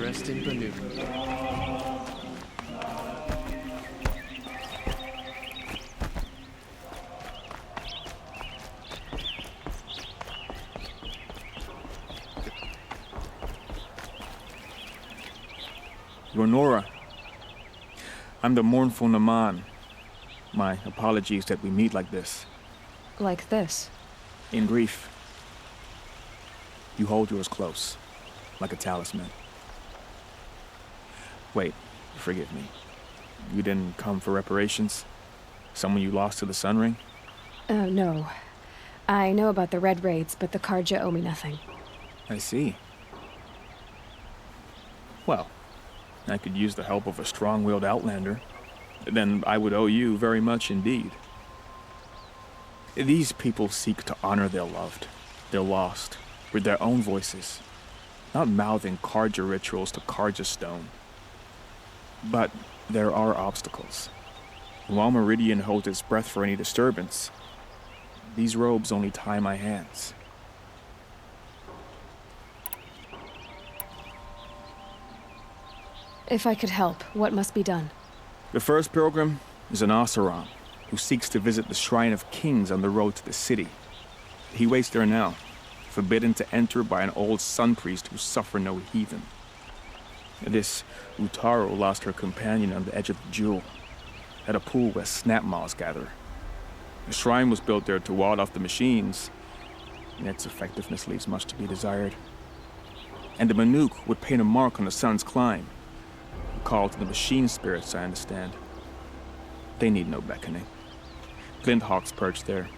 dressed in Banuk. You're Nora. I'm the mournful Naman. My apologies that we meet like this. Like this? In grief. You hold yours close, like a talisman. Wait, forgive me. You didn't come for reparations? Someone you lost to the Sun Ring? No. I know about the Red Raids, but the Karja owe me nothing. I see. Well, I could use the help of a strong-willed outlander. Then I would owe you very much indeed. These people seek to honor their loved, their lost, with their own voices, not mouthing Karja rituals to Karja stone. But there are obstacles. While Meridian holds its breath for any disturbance, these robes only tie my hands. If I could help, what must be done? The first pilgrim is an Oseram who seeks to visit the Shrine of Kings on the road to the city. He waits there now, forbidden to enter by an old sun priest who suffer no heathen. This Utaro lost her companion on the edge of the jewel, at a pool where snap moths gather. The shrine was built there to ward off the machines, and its effectiveness leaves much to be desired. And the Banuk would paint a mark on the sun's climb, a call to the machine spirits, I understand. They need no beckoning. Glint hawks perch there,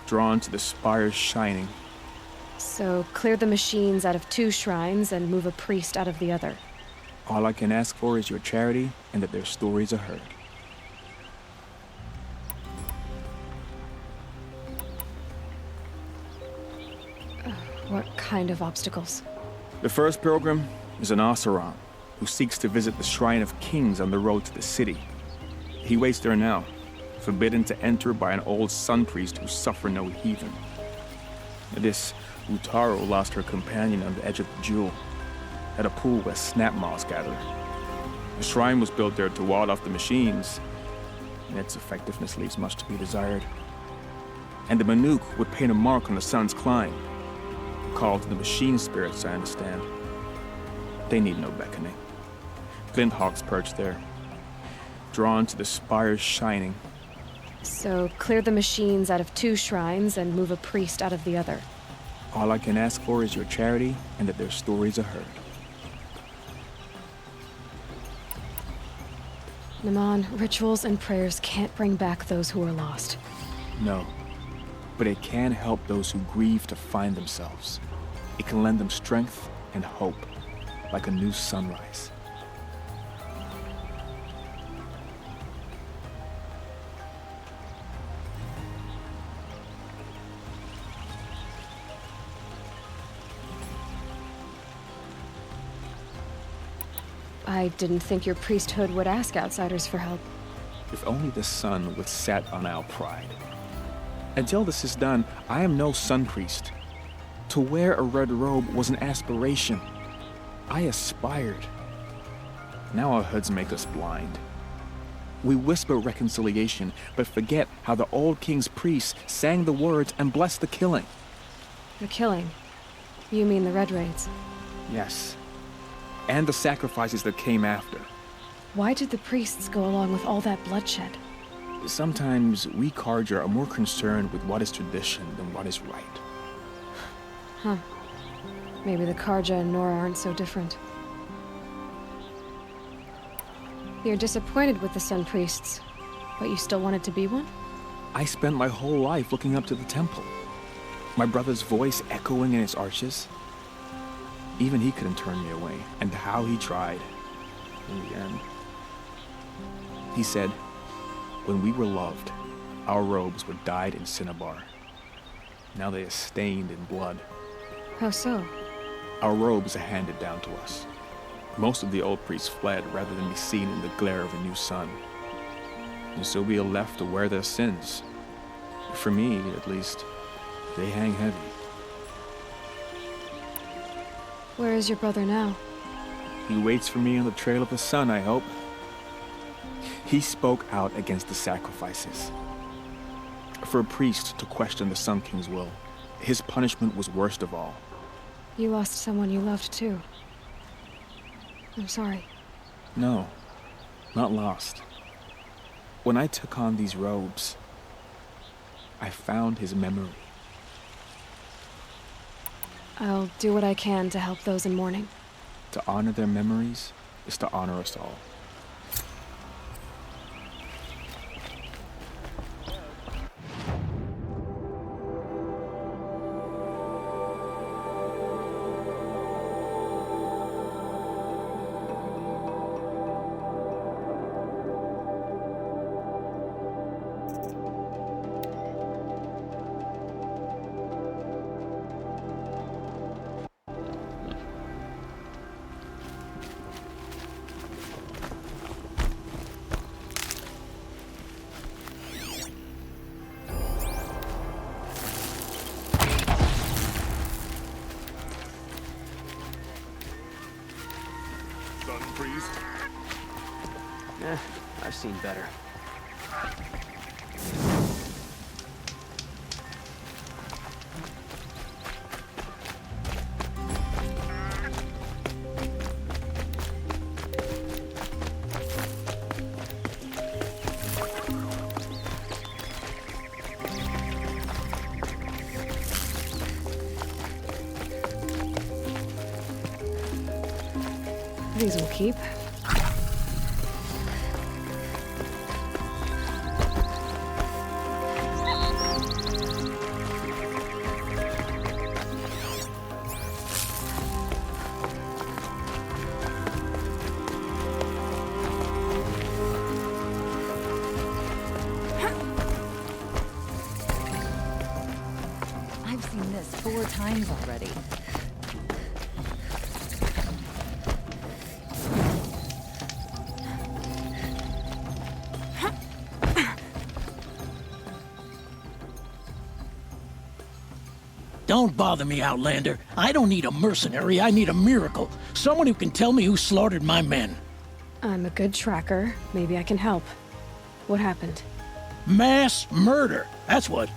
drawn to the spires shining. So, clear the machines out of 2 shrines and move a priest out of the other. All I can ask for is your charity and that their stories are heard. What kind of obstacles? The first pilgrim is an Oseram who seeks to visit the Shrine of Kings on the road to the city. He waits there now, forbidden to enter by an old sun priest who suffer no heathen. This Utaro lost her companion on the edge of the jewel, at a pool where snap moths gather. The shrine was built there to ward off the machines, and its effectiveness leaves much to be desired. And the Banuk would paint a mark on the sun's climb, a call to the machine spirits, I understand. They need no beckoning. Glint hawks perch there, drawn to the spires shining. So, clear the machines out of 2 shrines and move a priest out of the other. All I can ask for is your charity and that their stories are heard. Naman, rituals and prayers can't bring back those who are lost. No, but it can help those who grieve to find themselves. It can lend them strength and hope, like a new sunrise. I didn't think your priesthood would ask outsiders for help. If only the sun would set on our pride. Until this is done, I am no sun priest. To wear a red robe was an aspiration. I aspired. Now our hoods make us blind. We whisper reconciliation, but forget how the old king's priests sang the words and blessed the killing. The killing? You mean the Red Raids? Yes. And the sacrifices that came after. Why did the priests go along with all that bloodshed? Sometimes we Karja are more concerned with what is tradition than what is right. Huh. Maybe the Karja and Nora aren't so different. You're disappointed with the Sun Priests, but you still wanted to be one? I spent my whole life looking up to the temple. My brother's voice echoing in its arches. Even he couldn't turn me away, and how he tried. In the end. He said, when we were loved, our robes were dyed in cinnabar. Now they are stained in blood. How so? Our robes are handed down to us. Most of the old priests fled rather than be seen in the glare of a new sun. And so we are left to wear their sins. For me, at least, they hang heavy. Where is your brother now? He waits for me on the trail of the sun, I hope. He spoke out against the sacrifices. For a priest to question the Sun King's will, his punishment was worst of all. You lost someone you loved too. I'm sorry. No, not lost. When I took on these robes, I found his memory. I'll do what I can to help those in mourning. To honor their memories is to honor us all. I've seen better. These will keep. I've seen this 4 times already. Don't bother me, Outlander. I don't need a mercenary, I need a miracle. Someone who can tell me who slaughtered my men. I'm a good tracker. Maybe I can help. What happened? Mass murder, that's what.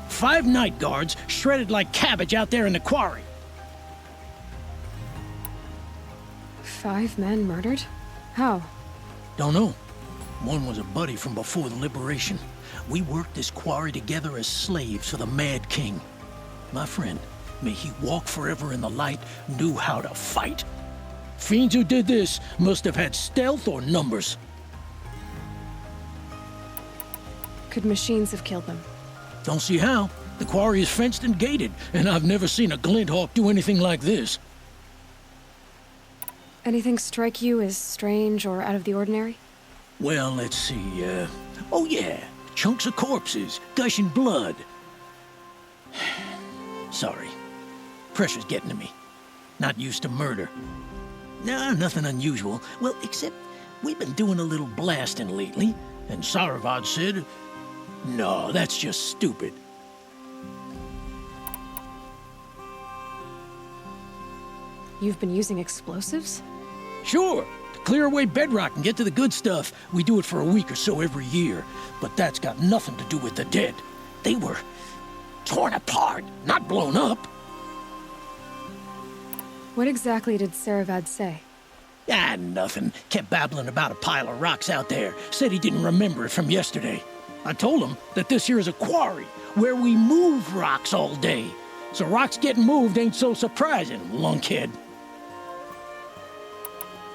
5 night guards shredded like cabbage out there in the quarry. 5 men murdered? How? Don't know. One was a buddy from before the liberation. We worked this quarry together as slaves for the Mad King. My friend, may he walk forever in the light, knew how to fight. Fiends who did this must have had stealth or numbers. Could machines have killed them? Don't see how. The quarry is fenced and gated, and I've never seen a Glinthawk do anything like this. Anything strike you as strange or out of the ordinary? Well, let's see, oh yeah, chunks of corpses, gushing blood. Sorry. Pressure's getting to me. Not used to murder. Nah, nothing unusual. Well, except we've been doing a little blasting lately, and Saravad said, no, that's just stupid. You've been using explosives? Sure, to clear away bedrock and get to the good stuff. We do it for a week or so every year. But that's got nothing to do with the dead. They were torn apart, not blown up. What exactly did Saravad say? Ah, nothing. Kept babbling about a pile of rocks out there. Said he didn't remember it from yesterday. I told him that this here is a quarry, where we move rocks all day. So rocks getting moved ain't so surprising, lunkhead.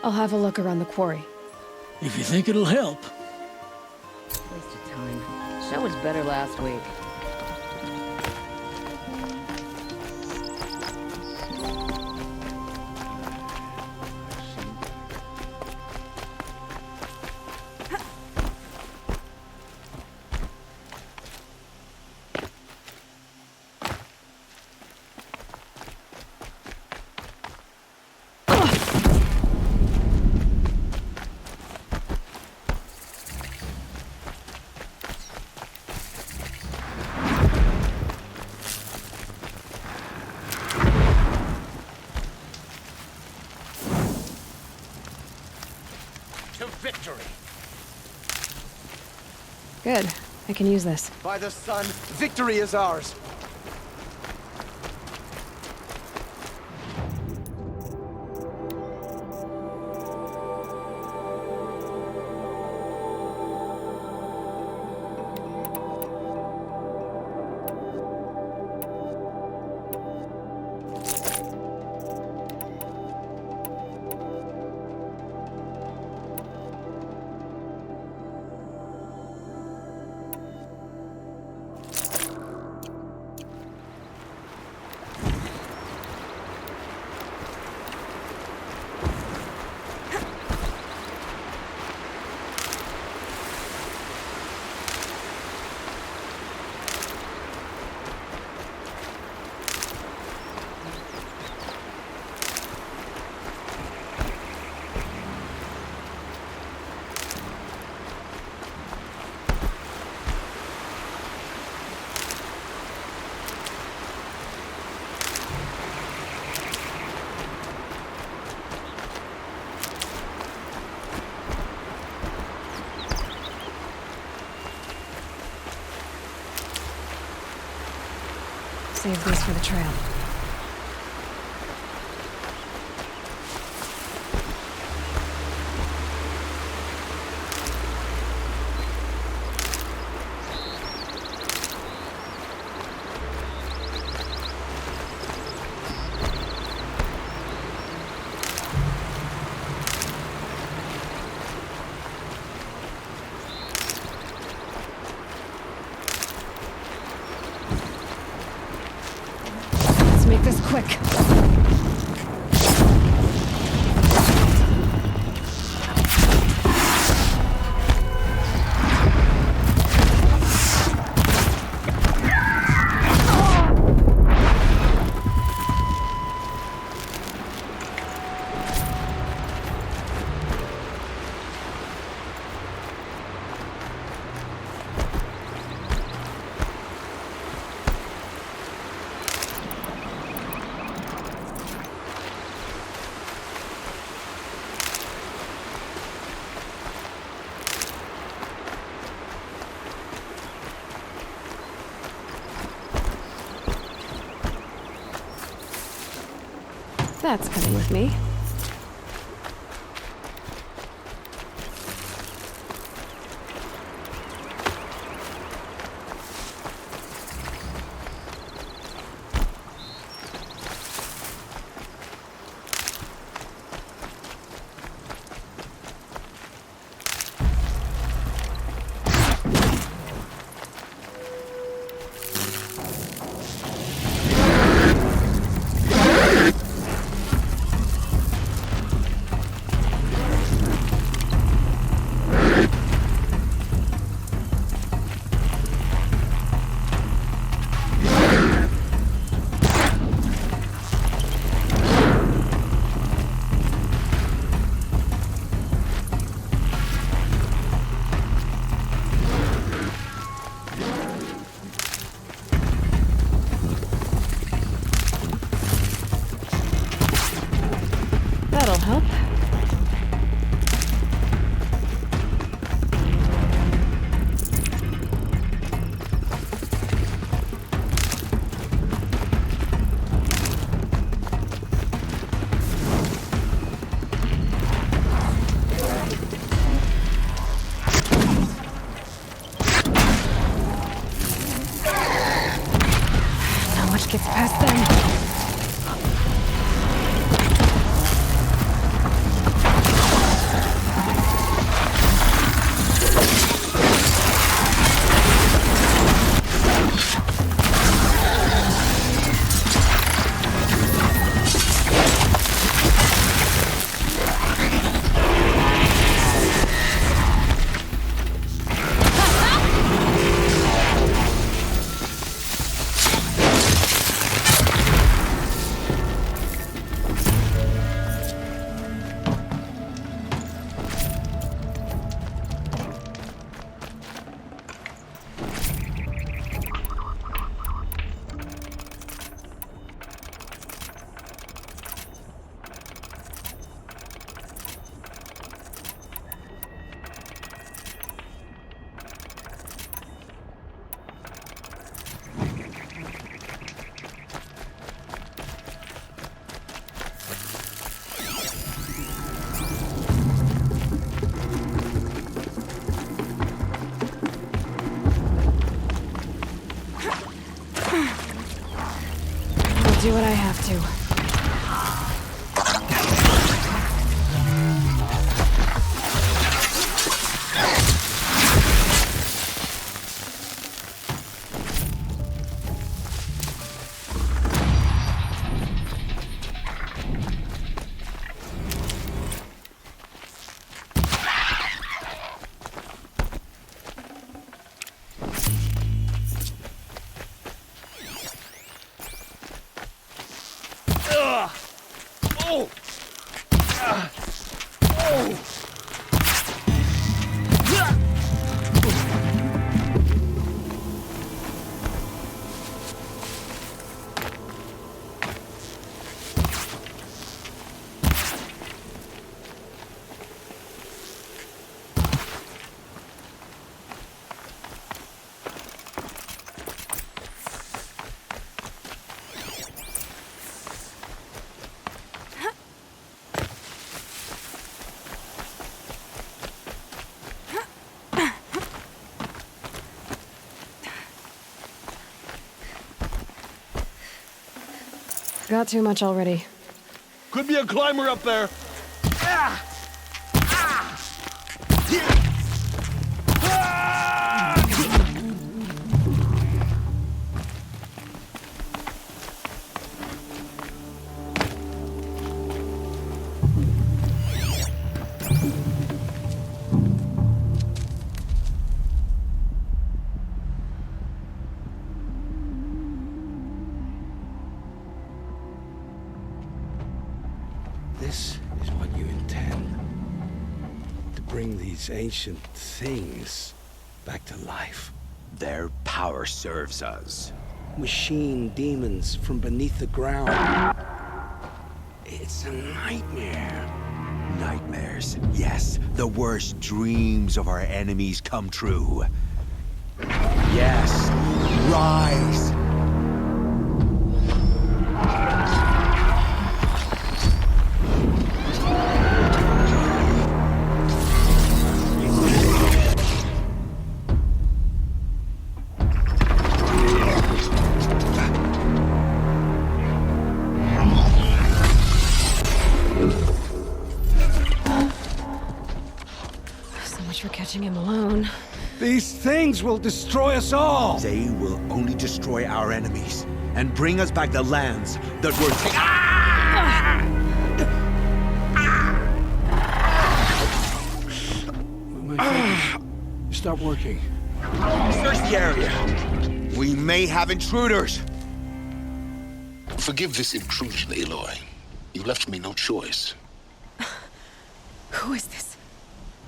I'll have a look around the quarry. If you think it'll help. Waste of time. Show was better last week. to victory. Good. I can use this. By the sun, victory is ours. Save this for the trail. Make this quick. That's coming with me. I'll do what I have to. Got too much already. Could be a climber up there. This is what you intend. To bring these ancient things back to life. Their power serves us. Machine demons from beneath the ground. It's a nightmare. Nightmares, yes. The worst dreams of our enemies come true. Yes, rise! For catching him alone. These things will destroy us all! They will only destroy our enemies and bring us back the lands that were Stop working. Search the area. We may have intruders. Forgive this intrusion, Aloy. You left me no choice. Who is this?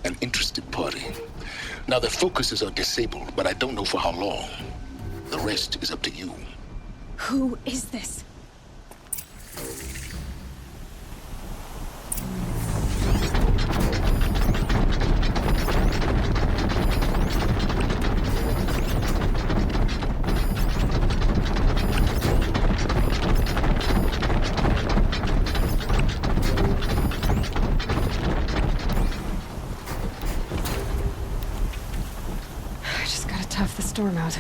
An interested party. Now their focuses are disabled, but I don't know for how long. The rest is up to you. Who is this? Tough the storm out.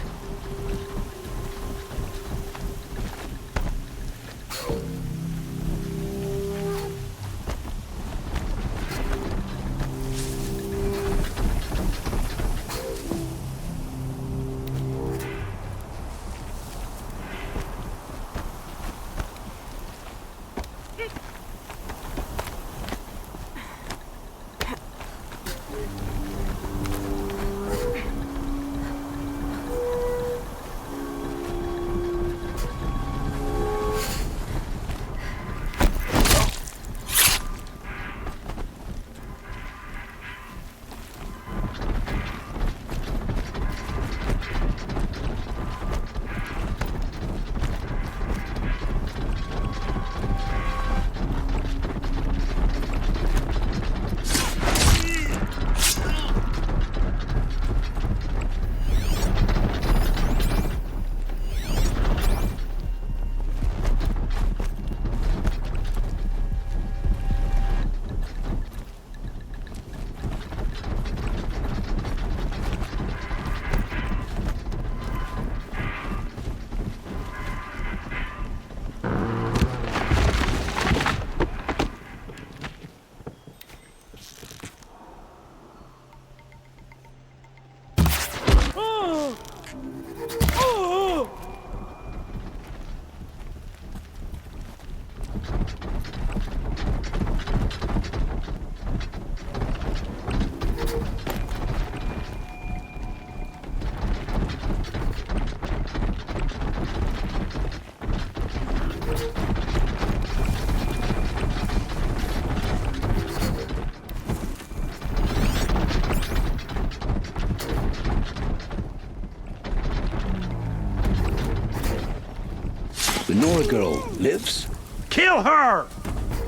The Nora girl lives? Kill her!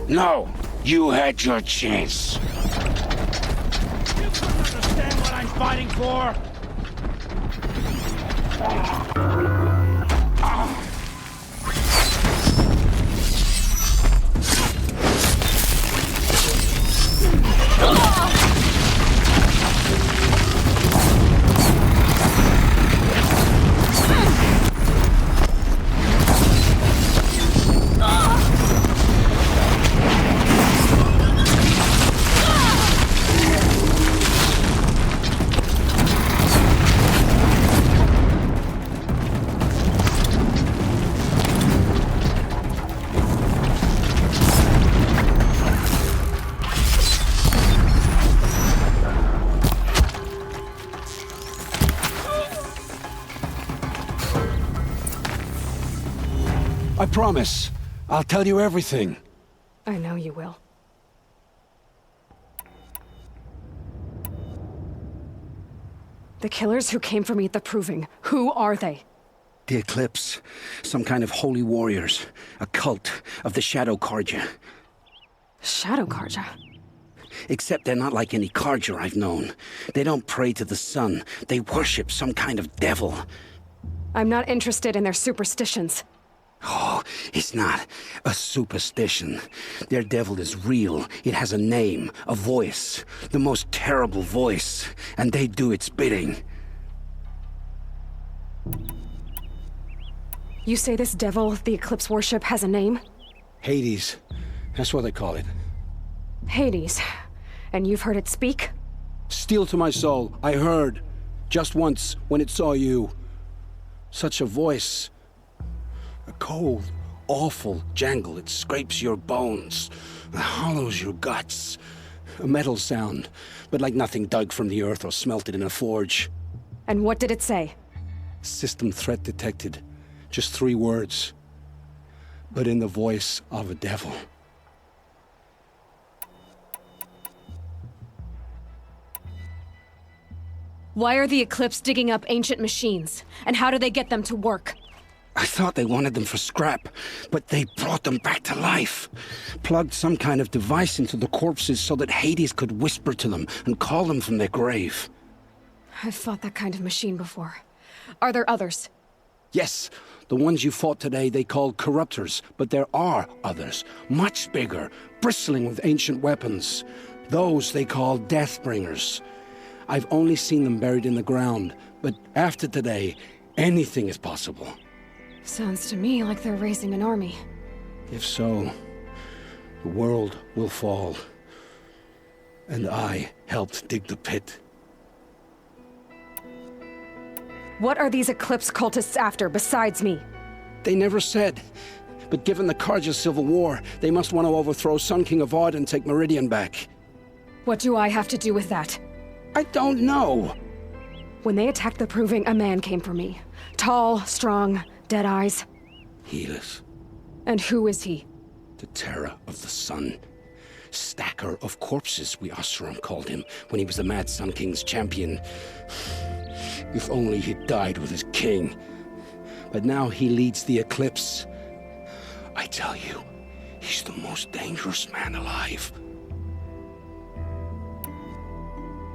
No! You had your chance. You couldn't understand what I'm fighting for? I promise. I'll tell you everything. I know you will. The killers who came for me at the Proving, who are they? The Eclipse. Some kind of holy warriors. A cult of the Shadow Carja. Shadow Carja? Except they're not like any Carja I've known. They don't pray to the sun. They worship some kind of devil. I'm not interested in their superstitions. Oh, it's not a superstition. Their devil is real. It has a name, a voice, the most terrible voice, and they do its bidding. You say this devil the Eclipse worship has a name? Hades. That's what they call it. Hades. And you've heard it speak? Steel to my soul. I heard. Just once, when it saw you. Such a voice. A cold, awful jangle. It scrapes your bones. It hollows your guts. A metal sound, but like nothing dug from the earth or smelted in a forge. And what did it say? System threat detected. Just 3 words. But in the voice of a devil. Why are the Eclipse digging up ancient machines? And how do they get them to work? I thought they wanted them for scrap, but they brought them back to life. Plugged some kind of device into the corpses so that Hades could whisper to them and call them from their grave. I've fought that kind of machine before. Are there others? Yes, the ones you fought today they called corruptors, but there are others, much bigger, bristling with ancient weapons. Those they call Deathbringers. I've only seen them buried in the ground, but after today, anything is possible. Sounds to me like they're raising an army. If so, the world will fall. And I helped dig the pit. What are these Eclipse cultists after besides me? They never said. But given the Carja civil war, they must want to overthrow Sun King Avad and take Meridian back. What do I have to do with that? I don't know. When they attacked the Proving, a man came for me. Tall, strong, dead eyes. Helis. And who is he? The terror of the sun. Stacker of corpses, we Oseram called him, when he was the Mad Sun King's champion. If only he'd died with his king. But now he leads the Eclipse. I tell you, he's the most dangerous man alive.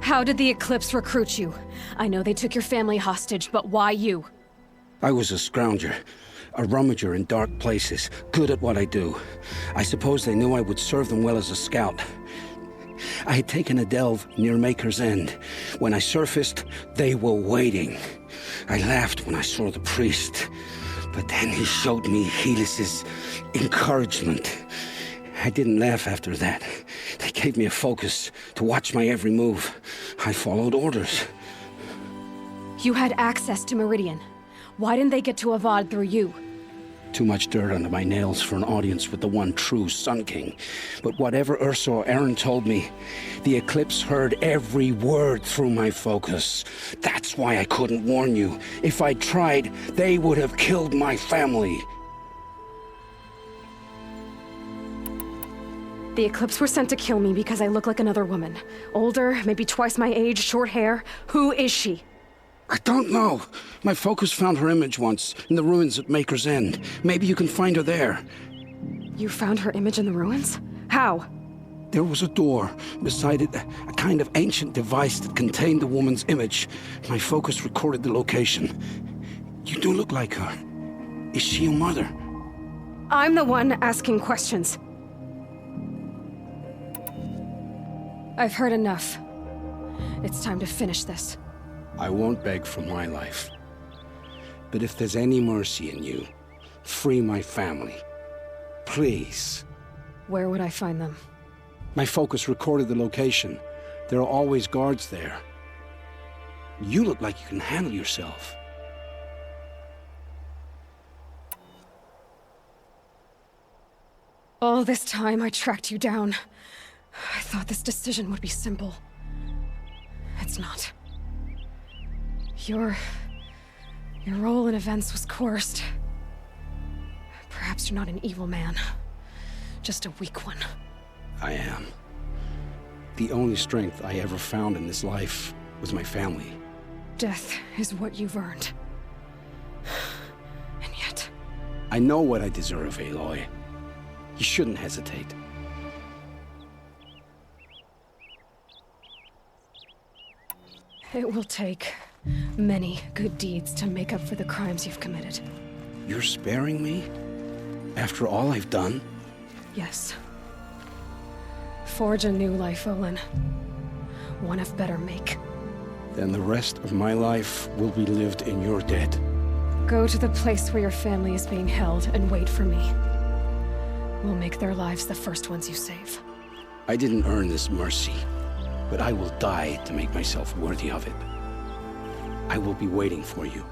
How did the Eclipse recruit you? I know they took your family hostage, but why you? I was a scrounger, a rummager in dark places, good at what I do. I suppose they knew I would serve them well as a scout. I had taken a delve near Maker's End. When I surfaced, they were waiting. I laughed when I saw the priest, but then he showed me Helis's encouragement. I didn't laugh after that. They gave me a focus to watch my every move. I followed orders. You had access to Meridian. Why didn't they get to Avad through you? Too much dirt under my nails for an audience with the one true Sun King. But whatever Ursa or Aaron told me, the Eclipse heard every word through my focus. That's why I couldn't warn you. If I'd tried, they would have killed my family. The Eclipse were sent to kill me because I look like another woman. Older, maybe twice my age, short hair. Who is she? I don't know. My focus found her image once, in the ruins at Maker's End. Maybe you can find her there. You found her image in the ruins? How? There was a door. Beside it, a kind of ancient device that contained the woman's image. My focus recorded the location. You do look like her. Is she your mother? I'm the one asking questions. I've heard enough. It's time to finish this. I won't beg for my life. But if there's any mercy in you, free my family. Please. Where would I find them? My focus recorded the location. There are always guards there. You look like you can handle yourself. All this time I tracked you down. I thought this decision would be simple. It's not. Your role in events was coerced. Perhaps you're not an evil man. Just a weak one. I am. The only strength I ever found in this life was my family. Death is what you've earned. And yet... I know what I deserve, Aloy. You shouldn't hesitate. It will take many good deeds to make up for the crimes you've committed. You're sparing me? After all I've done? Yes. Forge a new life, Olin. One of better make. Then the rest of my life will be lived in your debt. Go to the place where your family is being held and wait for me. We'll make their lives the first ones you save. I didn't earn this mercy, but I will die to make myself worthy of it. I will be waiting for you.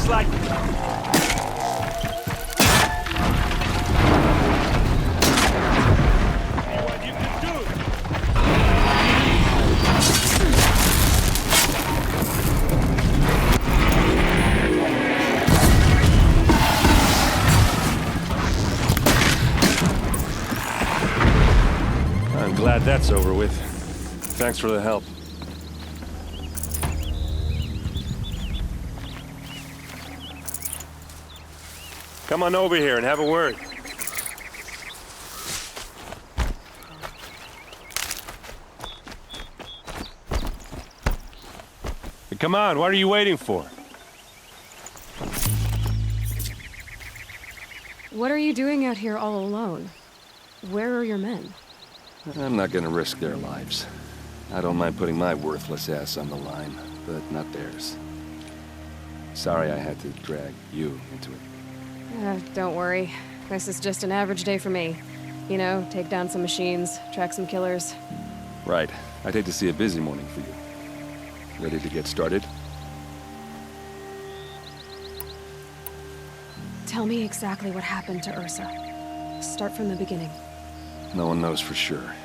looks like... What you can do? I'm glad that's over with. Thanks for the help. Come on over here and have a word. Come on, what are you waiting for? What are you doing out here all alone? Where are your men? I'm not gonna risk their lives. I don't mind putting my worthless ass on the line, but not theirs. Sorry I had to drag you into it. Don't worry. This is just an average day for me. You know, take down some machines, track some killers. Right. I'd hate to see a busy morning for you. Ready to get started? Tell me exactly what happened to Ursa. Start from the beginning. No one knows for sure.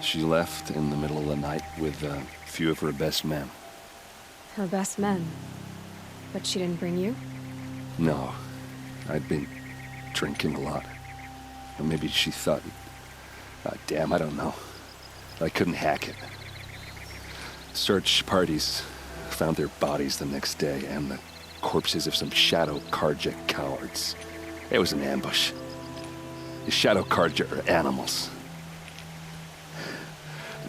She left in the middle of the night with a few of her best men. Her best men? But she didn't bring you? No. I'd been drinking a lot. Or maybe she thought... damn, I don't know. I couldn't hack it. Search parties found their bodies the next day, and the corpses of some Shadow Karja cowards. It was an ambush. The Shadow Karja are animals.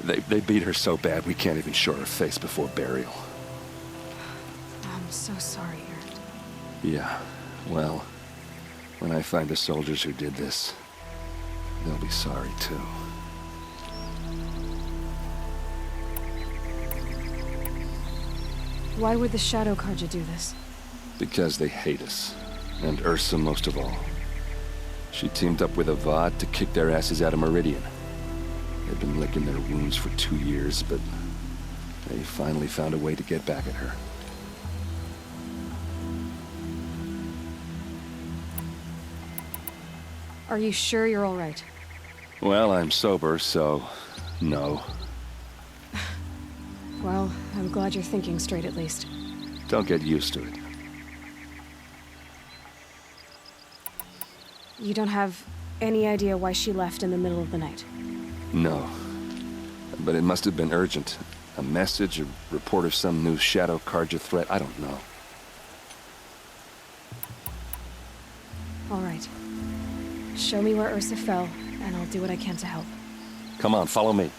They beat her so bad we can't even show her face before burial. I'm so sorry, Aaron. Yeah, well, when I find the soldiers who did this, they'll be sorry too. Why would the Shadow Karja do this? Because they hate us, and Ursa most of all. She teamed up with Avad to kick their asses out of Meridian. They've been licking their wounds for 2 years, but they finally found a way to get back at her. Are you sure you're all right? Well, I'm sober, so no. Well, I'm glad you're thinking straight at least. Don't get used to it. You don't have any idea why she left in the middle of the night? No. But it must have been urgent. A message, a report of some new Shadow Karja threat, I don't know. All right. Show me where Ursa fell, and I'll do what I can to help. Come on, follow me.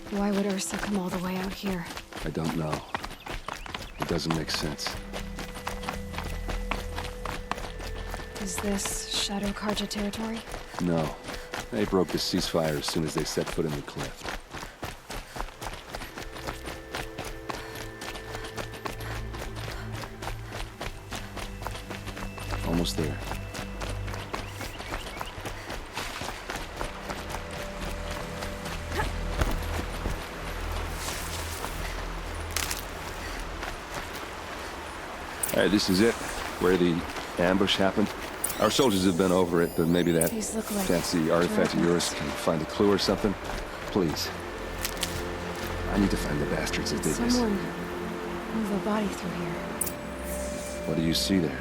Why would Ursa come all the way out here? I don't know. It doesn't make sense. Is this Shadow Karja territory? No. They broke the ceasefire as soon as they set foot in the cleft. Almost there. Alright, this is it. Where the ambush happened. Our soldiers have been over it, but maybe that These look like fancy artifact of yours can find a clue or something. Please. I need to find the bastards that did this. Someone move a body through here. What do you see there?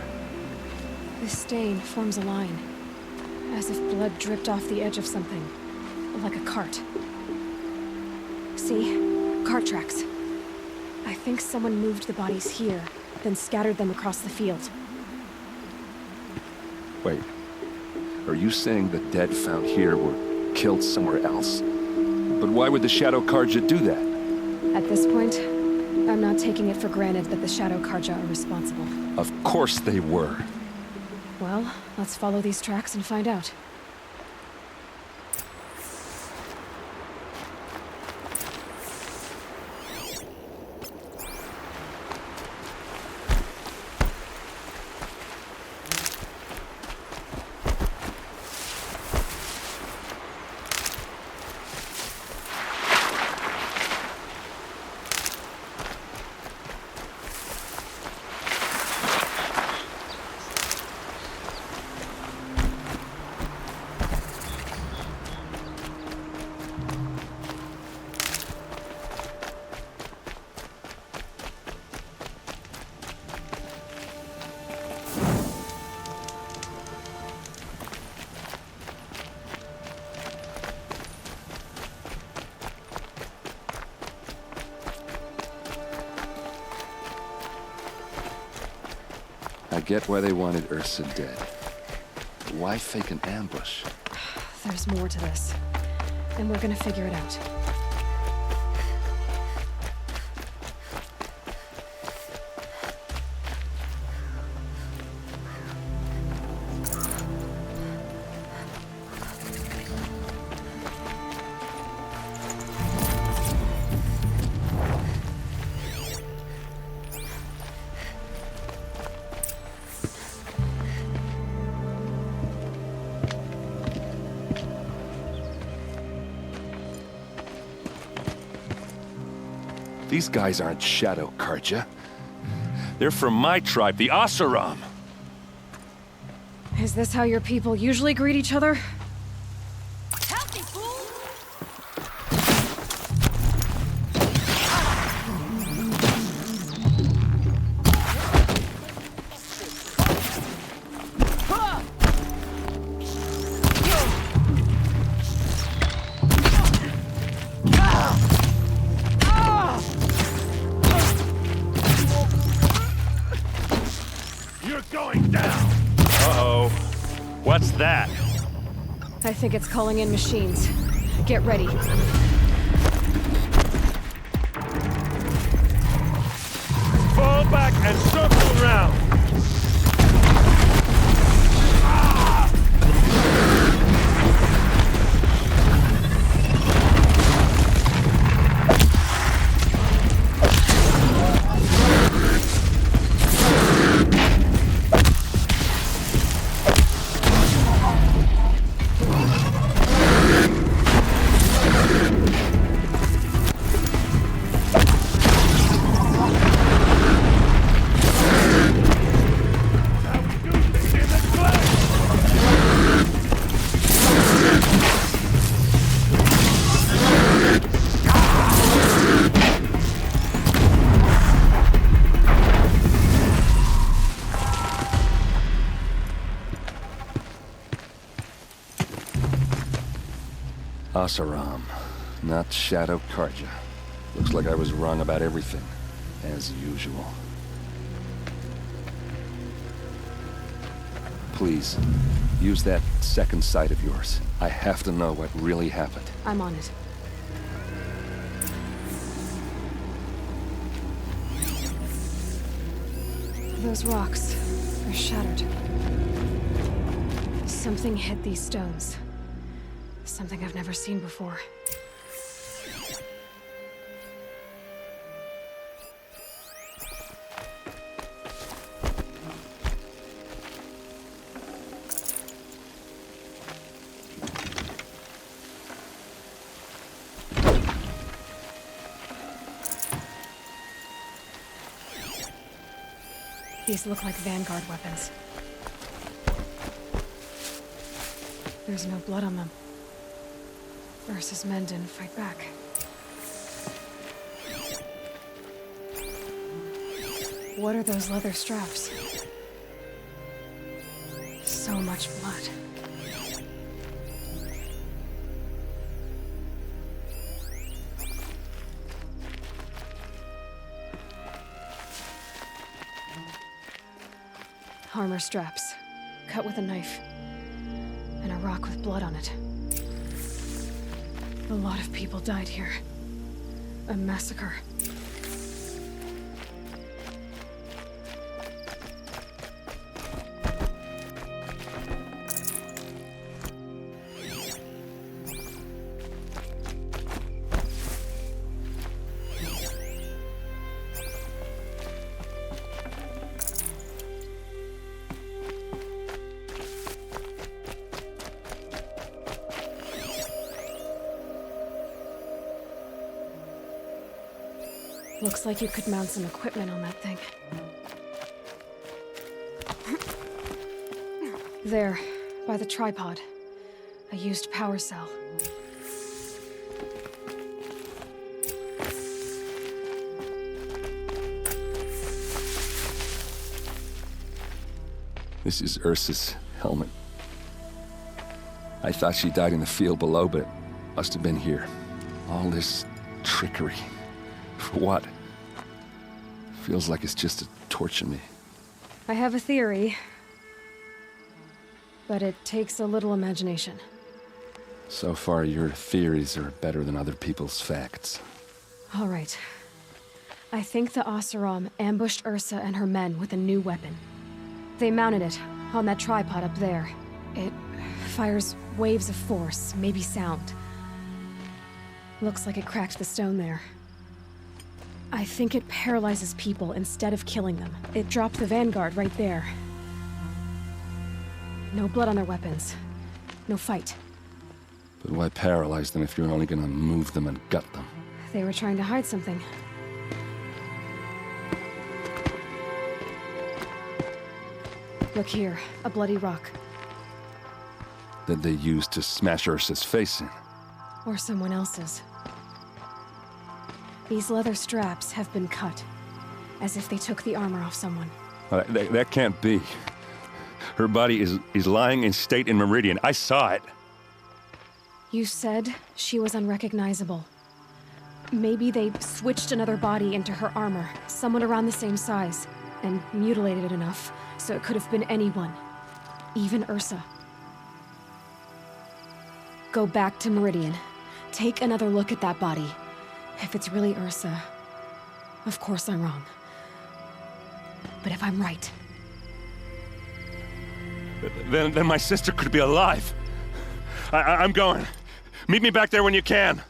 This stain forms a line, as if blood dripped off the edge of something, like a cart. See? Cart tracks. I think someone moved the bodies here, then scattered them across the field. Wait. Are you saying the dead found here were killed somewhere else? But why would the Shadow Karja do that? At this point, I'm not taking it for granted that the Shadow Karja are responsible. Of course they were. Well, let's follow these tracks and find out. I get why they wanted Ursa dead. But why fake an ambush? There's more to this, and we're gonna figure it out. These guys aren't Shadow Karja. They're from my tribe, the Oseram. Is this how your people usually greet each other? Help me, fool! You're going down! Uh-oh. What's that? I think it's calling in machines. Get ready. Fall back and circle around! Oseram, not Shadow Karja. Looks like I was wrong about everything, as usual. Please, use that second sight of yours. I have to know what really happened. I'm on it. Those rocks are shattered. Something hit these stones. Something I've never seen before. These look like Vanguard weapons. There's no blood on them. Ursa's men didn't fight back. What are those leather straps? So much blood. Armor straps, cut with a knife, and a rock with blood on it. A lot of people died here. A massacre. Looks like you could mount some equipment on that thing. There, by the tripod. A used power cell. This is Ursa's helmet. I thought she died in the field below, but it must have been here. All this trickery. For what? Feels like it's just to torture me. I have a theory, but it takes a little imagination. So far, your theories are better than other people's facts. All right. I think the Oseram ambushed Ursa and her men with a new weapon. They mounted it on that tripod up there. It fires waves of force, maybe sound. Looks like it cracked the stone there. I think it paralyzes people instead of killing them. It dropped the vanguard right there. No blood on their weapons. No fight. But why paralyze them if you're only gonna move them and gut them? They were trying to hide something. Look here, a bloody rock. That they used to smash Ursa's face in. Or someone else's. These leather straps have been cut, as if they took the armor off someone. That can't be. Her body is lying in state in Meridian. I saw it. You said she was unrecognizable. Maybe they switched another body into her armor, someone around the same size, and mutilated it enough so it could have been anyone, even Ursa. Go back to Meridian. Take another look at that body. If it's really Ursa, of course I'm wrong. But if I'm right... Then my sister could be alive. I'm going. Meet me back there when you can.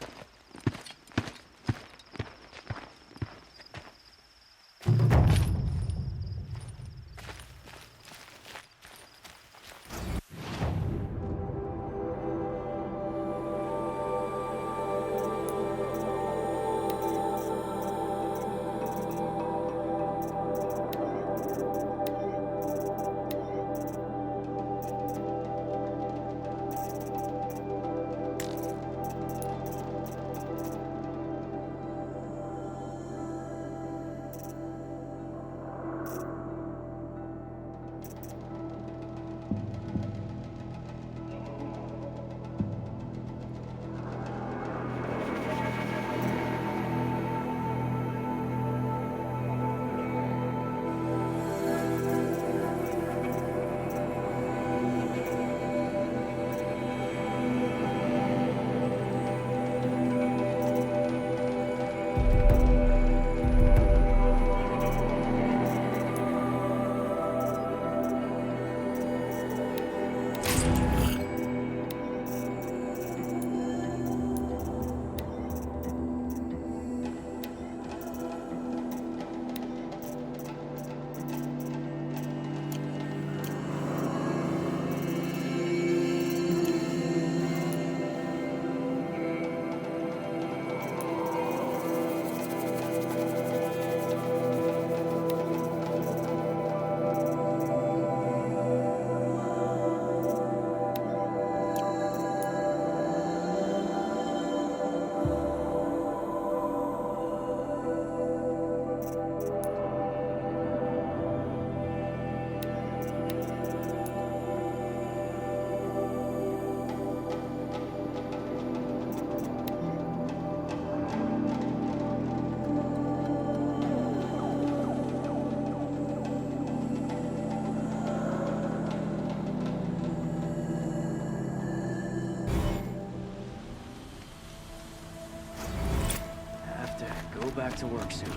Back to work soon.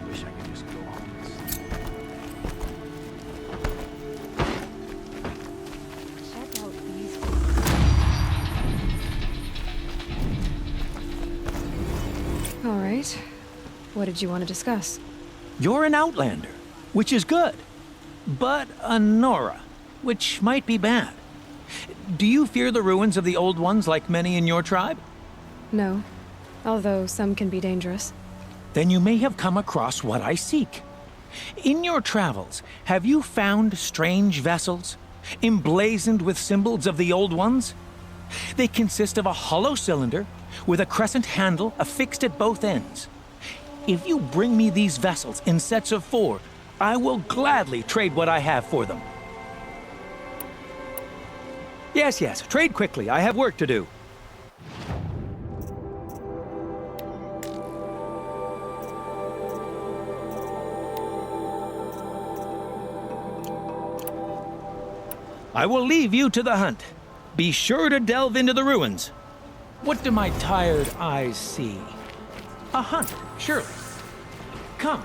Wish I could just go home and sleep. Check out these. All right. What did you want to discuss? You're an outlander, which is good. But a Nora, which might be bad. Do you fear the ruins of the Old Ones like many in your tribe? No. Although some can be dangerous. Then you may have come across what I seek. In your travels, have you found strange vessels, emblazoned with symbols of the Old Ones? They consist of a hollow cylinder with a crescent handle affixed at both ends. If you bring me these vessels in sets of 4, I will gladly trade what I have for them. Yes, trade quickly. I have work to do. I will leave you to the hunt. Be sure to delve into the ruins. What do my tired eyes see? A hunt, surely. Come.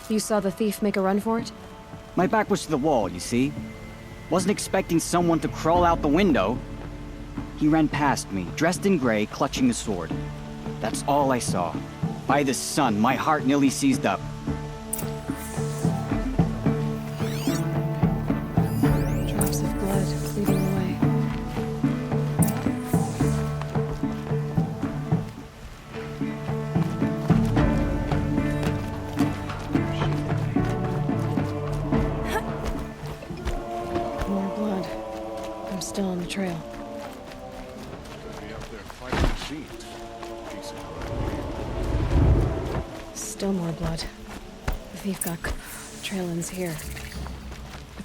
You saw the thief make a run for it? My back was to the wall, you see. Wasn't expecting someone to crawl out the window. He ran past me, dressed in gray, clutching the sword. That's all I saw. By the sun, my heart nearly seized up. Drops of blood leading the way. More blood. I'm still on the trail. Still more blood. The thief got the trail ends here.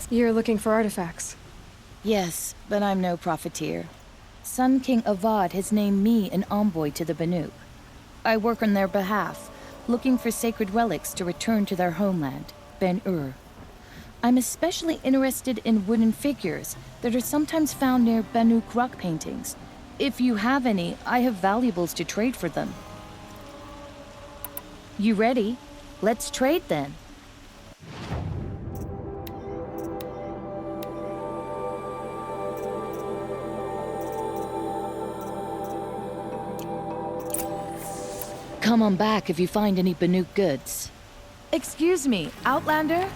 You're looking for artifacts. Yes, but I'm no profiteer. Sun King Avad has named me an envoy to the Banuk. I work on their behalf, looking for sacred relics to return to their homeland, Ben-Ur. I'm especially interested in wooden figures that are sometimes found near Banuk rock paintings. If you have any, I have valuables to trade for them. You ready? Let's trade then. Come on back if you find any Banuk goods. Excuse me, Outlander?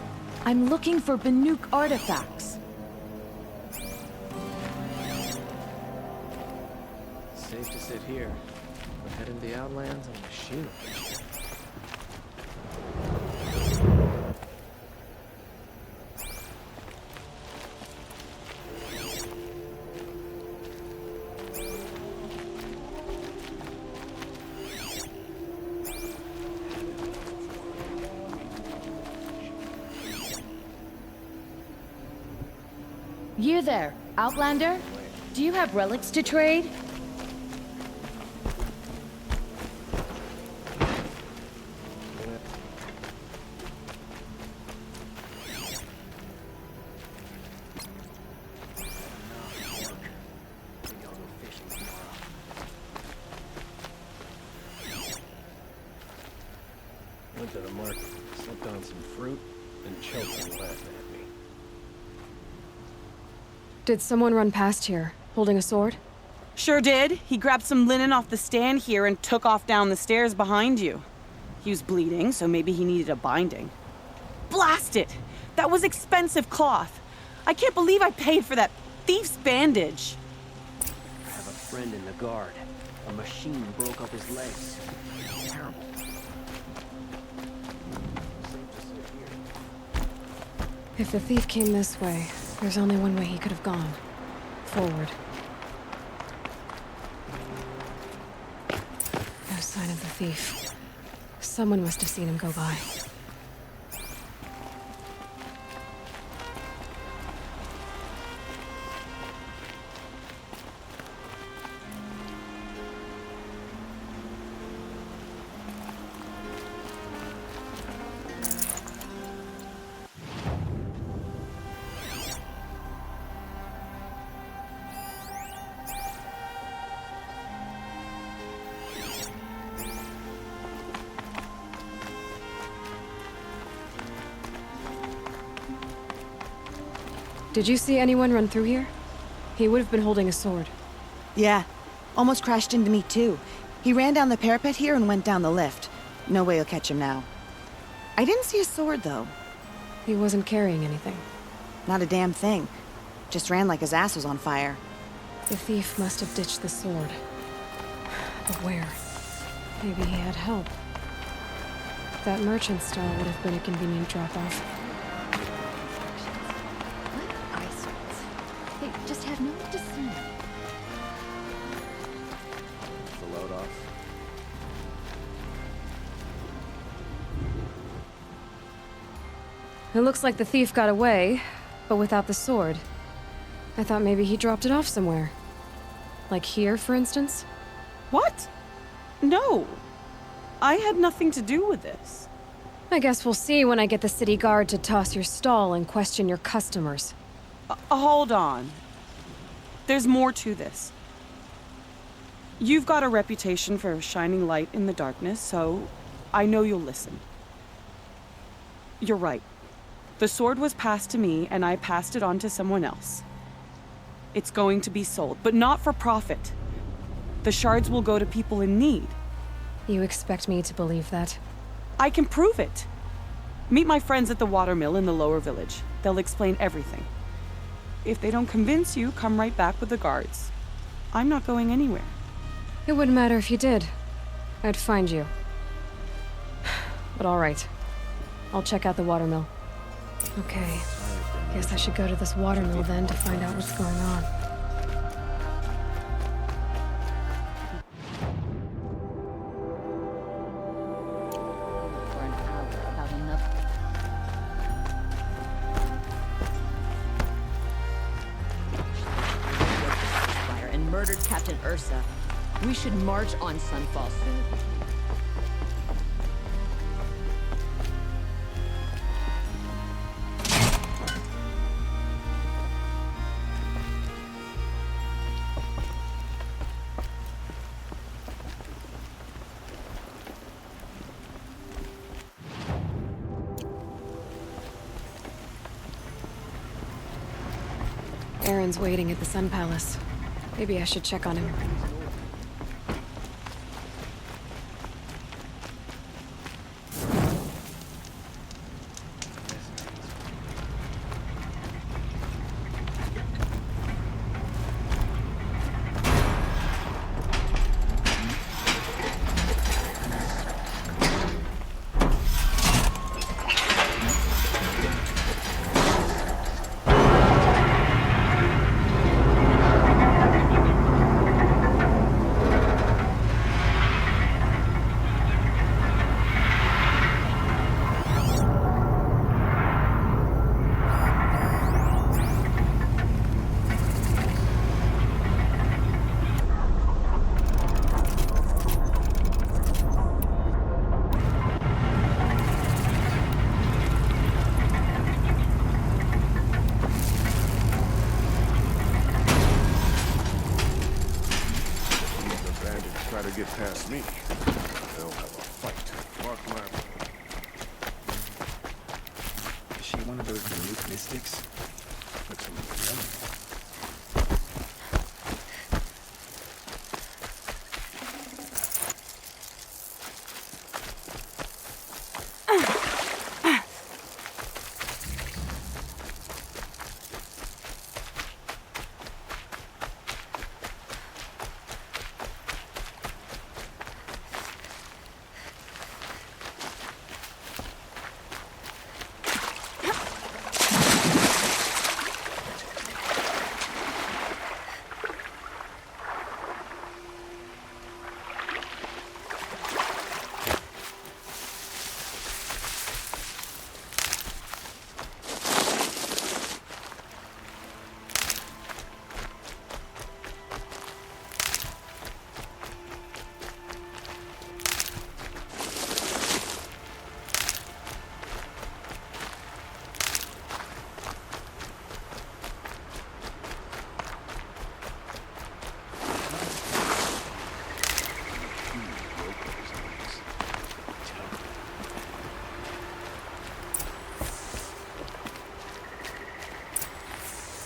I'm looking for Banuk artifacts. Safe to sit here. We're heading to the Outlands on a shoot. You there, Outlander? Do you have relics to trade? Went to the market, slipped on some fruit, and choked and laughed at me. Did someone run past here, holding a sword? Sure did. He grabbed some linen off the stand here and took off down the stairs behind you. He was bleeding, so maybe he needed a binding. Blast it! That was expensive cloth. I can't believe I paid for that thief's bandage. I have a friend in the guard. A machine broke up his legs. Terrible. If the thief came this way, there's only one way he could have gone. Forward. No sign of the thief. Someone must have seen him go by. Did you see anyone run through here? He would have been holding a sword. Yeah. Almost crashed into me, too. He ran down the parapet here and went down the lift. No way you'll catch him now. I didn't see a sword, though. He wasn't carrying anything. Not a damn thing. Just ran like his ass was on fire. The thief must have ditched the sword. But where? Maybe he had help. That merchant stall would have been a convenient drop-off. They just have no one to see. The load off. It looks like the thief got away, but without the sword. I thought maybe he dropped it off somewhere. Like here, for instance? What? No. I had nothing to do with this. I guess we'll see when I get the city guard to toss your stall and question your customers. Hold on. There's more to this. You've got a reputation for shining light in the darkness, so I know you'll listen. You're right. The sword was passed to me, and I passed it on to someone else. It's going to be sold, but not for profit. The shards will go to people in need. You expect me to believe that? I can prove it. Meet my friends at the watermill in the lower village. They'll explain everything. If they don't convince you, come right back with the guards. I'm not going anywhere. It wouldn't matter if you did. I'd find you. But all right. I'll check out the watermill. Okay. Guess I should go to this watermill then to find out what's going on. For an hour about enough. Fire and murdered Captain Ursa. We should march on Sunfall soon. Aaron's waiting at the Sun Palace. Maybe I should check on him. Try to get past me. They'll have a fight. Mark my... one of those Banuth mystics? Looks a little young.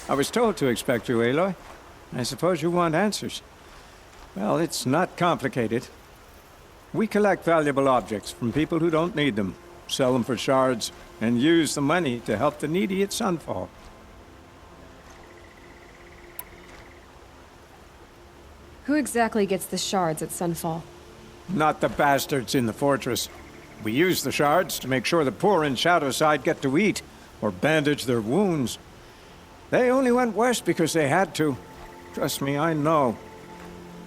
I was told to expect you, Aloy. I suppose you want answers. Well, it's not complicated. We collect valuable objects from people who don't need them, sell them for shards, and use the money to help the needy at Sunfall. Who exactly gets the shards at Sunfall? Not the bastards in the fortress. We use the shards to make sure the poor in Shadowside get to eat, or bandage their wounds. They only went west because they had to. Trust me, I know.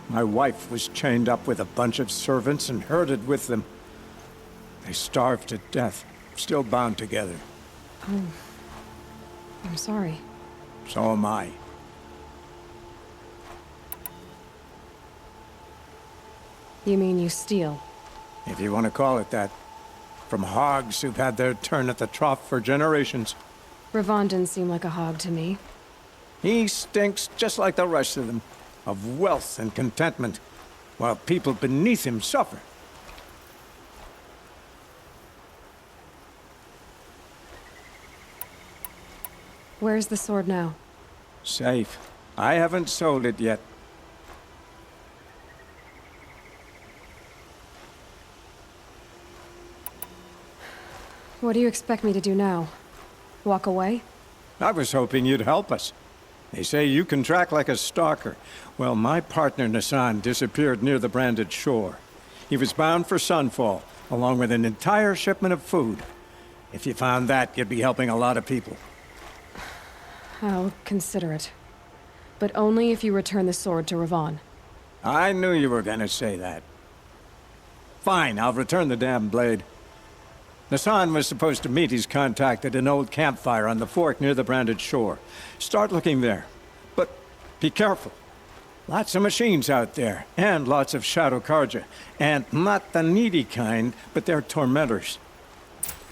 My wife was chained up with a bunch of servants and herded with them. They starved to death, still bound together. Oh. I'm sorry. So am I. You mean you steal? If you want to call it that. From hogs who've had their turn at the trough for generations. Ravon didn't seem like a hog to me. He stinks just like the rest of them, of wealth and contentment, while people beneath him suffer. Where's the sword now? Safe. I haven't sold it yet. What do you expect me to do now? Walk away? I was hoping you'd help us. They say you can track like a stalker. Well, my partner Nassan disappeared near the branded shore. He was bound for Sunfall, along with an entire shipment of food. If you found that, you'd be helping a lot of people. I'll consider it. But only if you return the sword to Ravon. I knew you were gonna say that. Fine, I'll return the damn blade. Nassan was supposed to meet his contact at an old campfire on the fork near the branded shore. Start looking there. But be careful. Lots of machines out there, and lots of Shadow Karja. And not the needy kind, but they're tormentors.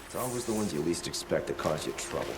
It's always the ones you least expect that cause you trouble.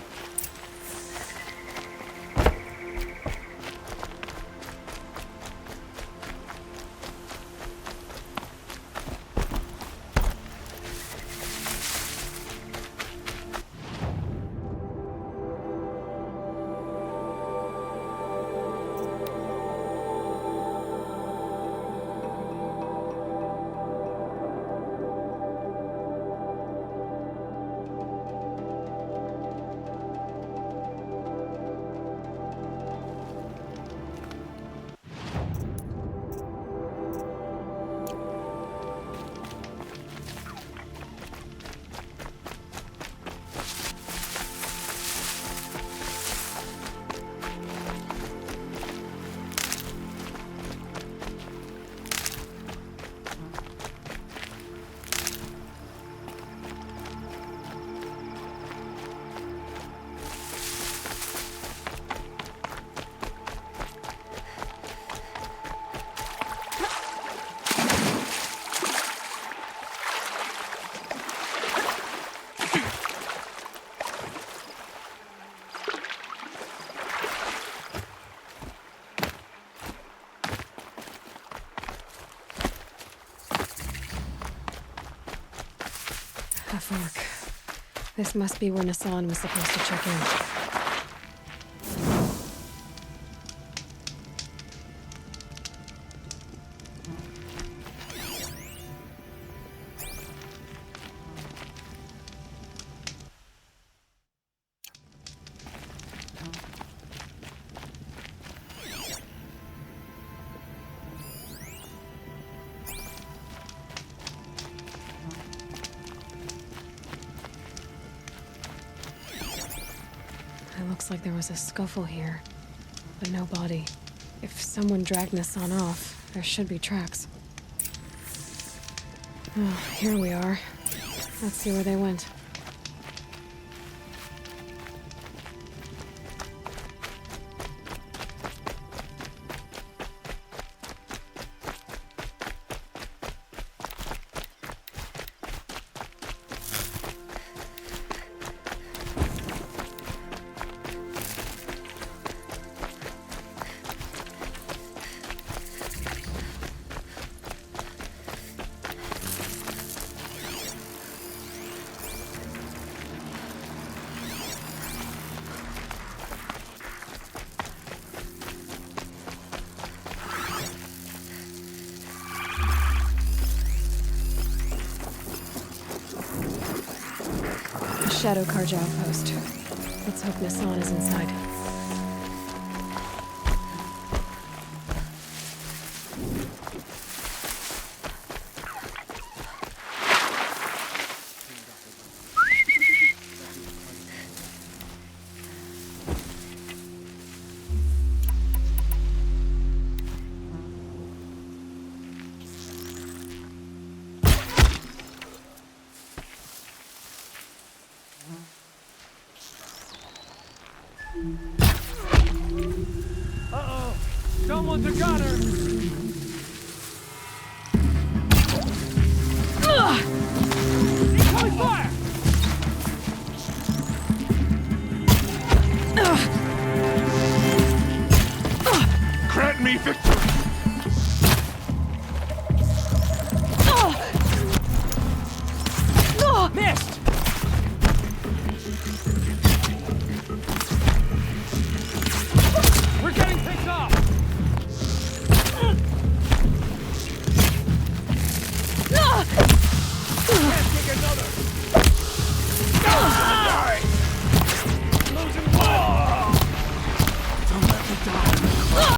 A fork. This must be where Nassan was supposed to check in. It looks like there was a scuffle here, but no body. If someone dragged Nassan off, there should be tracks. Oh, here we are. Let's see where they went. Shadow Carja outpost. Let's hope Nassan is inside. Uh-oh! Someone's a gunner! Ugh! Incoming fire!